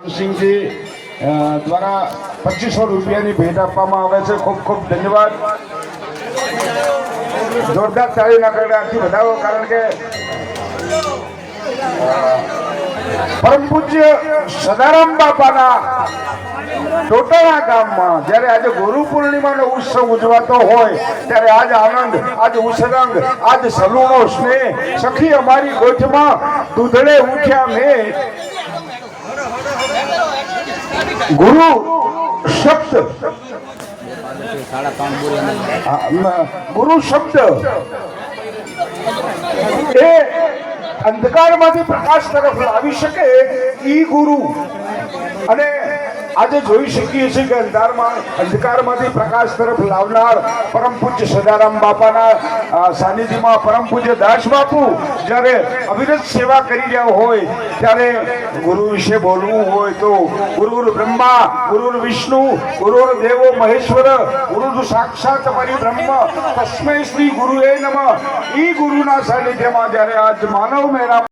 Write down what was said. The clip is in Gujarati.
સિંહજી દ્વારા 2500 રૂપિયાની ભેટ આપવામાં આવે છે. ખૂબ ખૂબ ધન્યવાદ. જોરદાર તાળીના ગળગડાટથી વધાવો, કારણ કે પરમ પૂજ્ય સદારામ બાપાના ટોટાણા ગામમાં જ્યારે આજે ગુરુ પૂર્ણિમાનો ઉત્સવ ઉજવાતો હોય ત્યારે આજ આનંદ, આજ ઉસરંગ, આજ સલુણો સ્નેહ સખી અમારી ગોઠમાં દૂધડે ઉઠ્યા મેં. ગુરુ શબ્દ, ગુરુ શબ્દ એ અંધકારમાંથી પ્રકાશ તરફ લાવી શકે ઈ ગુરુ. અને આજે જોઈ શકીએ છીએ કે અંધકારમાંથી પ્રકાશ તરફ લાવનાર પરમ પૂજ્ય સદારામ બાપાના સાનિધ્યમાં પરમ પૂજ્ય દાસ બાપુ જ્યારે અવિરત સેવા કરી રહ્યા હોય ત્યારે ગુરુ વિશે બોલવું હોય તો ગુરુ બ્રહ્મા, ગુરુ વિષ્ણુ, ગુરુ દેવો મહેશ્વર, ગુરુ સાક્ષાત પરિબ્રહ્મ, તસ્મૈ શ્રી ગુરુએ નમઃ. ઈ ગુરુના સાનિધ્યમાં જ્યારે આજ માનવ મેળા